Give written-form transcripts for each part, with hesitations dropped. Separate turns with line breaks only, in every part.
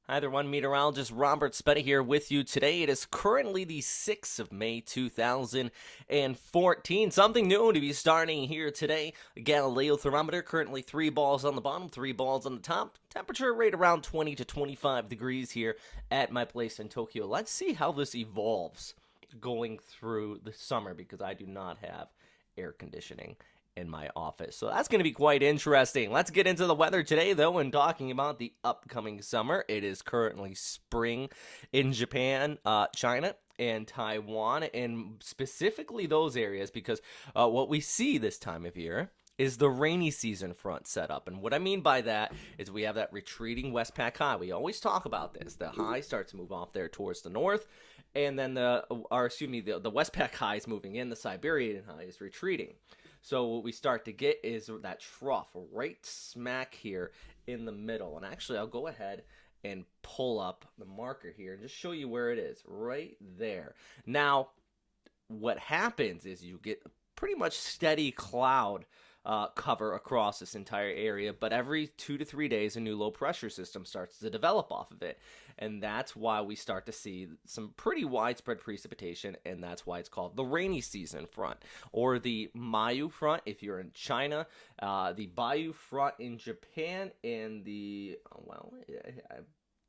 Hi there, one meteorologist Robert Spetta here with you today. It is currently the 6th of May 2014. Something new to be starting here today. A Galileo thermometer currently 3 balls on the bottom, 3 balls on the top. Temperature right around 20 to 25 degrees here at my place in Tokyo. Let's see how this evolves going through the summer because I do not have air conditioning in my office. So that's going to be quite interesting. Let's get into the weather today, though, and talking about the upcoming summer. It is currently spring in Japan, China, and Taiwan, and specifically those areas because what we see this time of year is the rainy season front set up. And what I mean by that is we have that retreating Westpac high. We always talk about this. The high starts to move off there towards the north, and then the Westpac high is moving in, the Siberian high is retreating. So what we start to get is that trough right smack here in the middle. And actually, I'll go ahead and pull up the marker here and just show you where it is, right there. Now, what happens is you get pretty much steady cloud cover across this entire area, but every 2 to 3 days, a new low pressure system starts to develop off of it. And that's why we start to see some pretty widespread precipitation, and that's why it's called the rainy season front, or the Mayu front if you're in China, the Bayu front in Japan, and I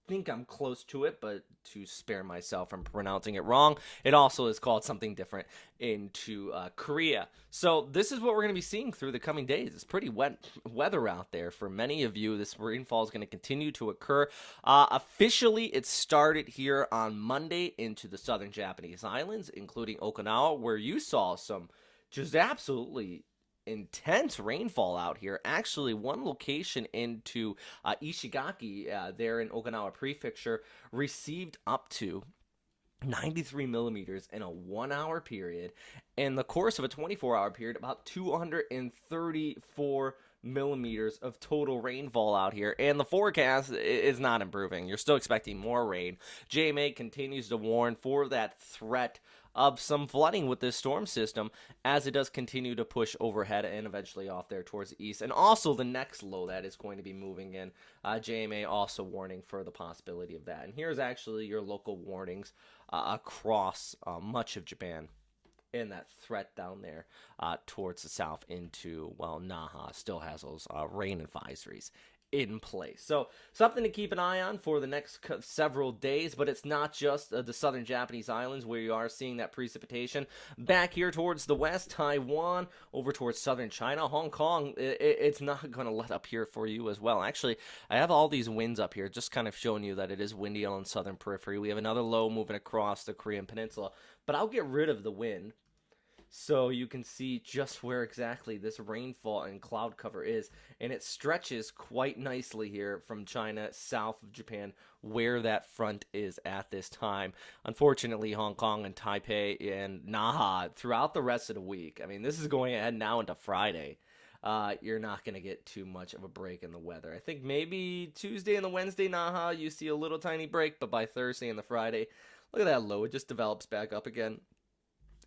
think I'm close to it, but to spare myself from pronouncing it wrong, it also is called something different into Korea. So this is what we're going to be seeing through the coming days. It's pretty wet weather out there for many of you. This rainfall is going to continue to occur. Officially, it started here on Monday into the southern Japanese islands, including Okinawa, where you saw some just absolutely intense rainfall out here. Actually, one location into Ishigaki, there in Okinawa Prefecture, received up to 93 millimeters in a 1 hour period. In the course of a 24-hour period, about 234 millimeters of total rainfall out here, and the forecast is not improving. You're still expecting more rain. JMA continues to warn for that threat of some flooding with this storm system as it does continue to push overhead and eventually off there towards the east. And also the next low that is going to be moving in, JMA also warning for the possibility of that. And here's actually your local warnings across much of Japan. And that threat down there towards the south into, well, Naha still has those rain advisories in place. So something to keep an eye on for the next several days, but it's not just the southern Japanese islands where you are seeing that precipitation. Back here towards the west, Taiwan, over towards southern China, Hong Kong, it's not going to let up here for you as well. Actually, I have all these winds up here, just kind of showing you that it is windy on the southern periphery. We have another low moving across the Korean Peninsula, but I'll get rid of the wind so you can see just where exactly this rainfall and cloud cover is. And it stretches quite nicely here from China, south of Japan, where that front is at this time. Unfortunately, Hong Kong and Taipei and Naha throughout the rest of the week, I mean, this is going ahead now into Friday. You're not going to get too much of a break in the weather. I think maybe Tuesday and the Wednesday, Naha, you see a little tiny break, but by Thursday and the Friday, look at that low. It just develops back up again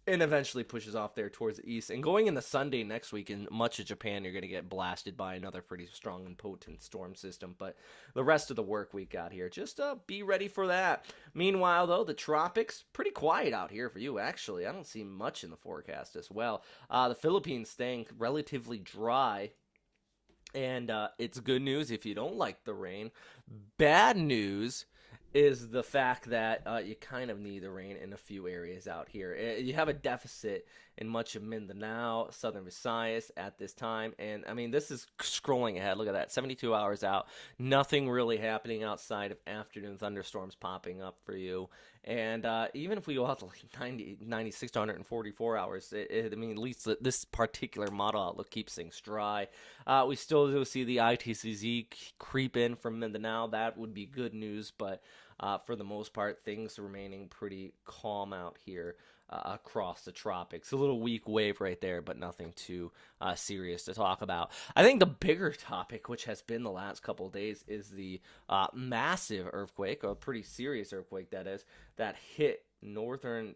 and eventually pushes off there towards the east. And going into Sunday next week in much of Japan, you're going to get blasted by another pretty strong and potent storm system. But the rest of the work week out here, just be ready for that. Meanwhile, though, the tropics, pretty quiet out here for you, actually. I don't see much in the forecast as well. The Philippines staying relatively dry. And it's good news if you don't like the rain. Bad news is the fact that you kind of need the rain in a few areas out here. You have a deficit in much of Mindanao, southern Visayas at this time. And, I mean, this is scrolling ahead. Look at that, 72 hours out. Nothing really happening outside of afternoon thunderstorms popping up for you. And even if we go out to like 96 to 144 hours, I mean, at least this particular model outlook keeps things dry. We still do see the ITCZ creep in from Mindanao. That would be good news, but for the most part, things remaining pretty calm out here across the tropics. A little weak wave right there, but nothing too serious to talk about. I think the bigger topic, which has been the last couple of days, is the massive earthquake, or a pretty serious earthquake that is, that hit northern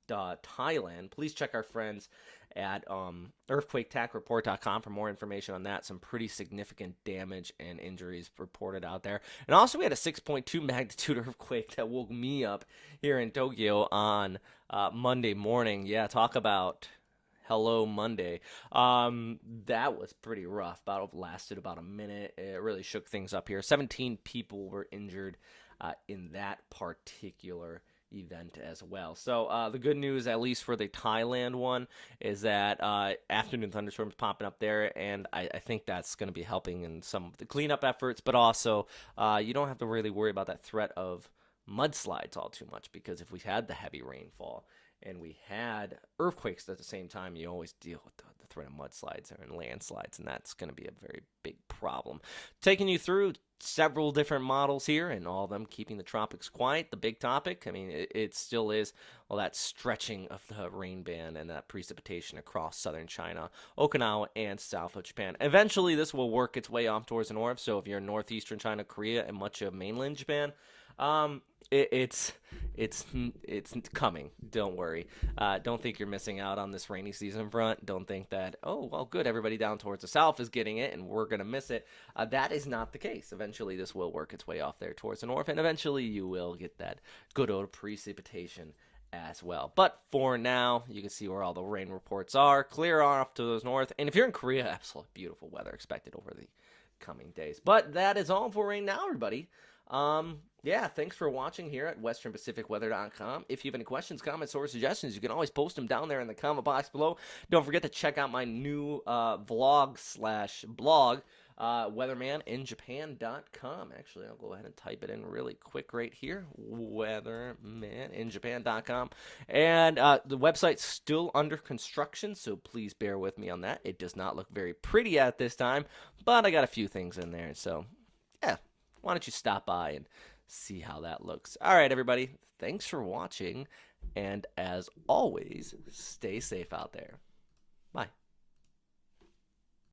Thailand. Please check our friends at earthquaketackreport.com for more information on that. Some pretty significant damage and injuries reported out there. And also, we had a 6.2 magnitude earthquake that woke me up here in Tokyo on Monday morning. Yeah, talk about Hello Monday. That was pretty rough. Lasted about a minute. It really shook things up here. 17 people were injured in that particular event as well. So the good news, at least for the Thailand one, is that afternoon thunderstorms popping up there, and I think that's going to be helping in some of the cleanup efforts. But also, you don't have to really worry about that threat of mudslides all too much, because if we had the heavy rainfall and we had earthquakes at the same time, you always deal with the threat of mudslides and landslides, and that's going to be a very big problem. Taking you through several different models here, and all of them keeping the tropics quiet. The big topic, I mean, it still is all that stretching of the rain band and that precipitation across southern China, Okinawa, and south of Japan. Eventually, this will work its way off towards the north, so if you're in northeastern China, Korea, and much of mainland Japan, it's coming. Don't worry. Don't think you're missing out on this rainy season front. Don't think that, oh, well, good, everybody down towards the south is getting it and we're going to miss it. That is not the case. Eventually, this will work its way off there towards the north, and eventually you will get that good old precipitation as well. But for now, you can see where all the rain reports are. Clear off to those north. And if you're in Korea, absolutely beautiful weather expected over the coming days. But that is all for right now, everybody. Yeah, thanks for watching here at westernpacificweather.com. If you have any questions, comments, or suggestions, you can always post them down there in the comment box below. Don't forget to check out my new vlog/blog, weathermaninjapan.com. Actually, I'll go ahead and type it in really quick right here, weathermaninjapan.com. And the website's still under construction, so please bear with me on that. It does not look very pretty at this time, but I got a few things in there, so yeah, why don't you stop by and see how that looks. All right, everybody, thanks for watching, and as always, stay safe out there. Bye.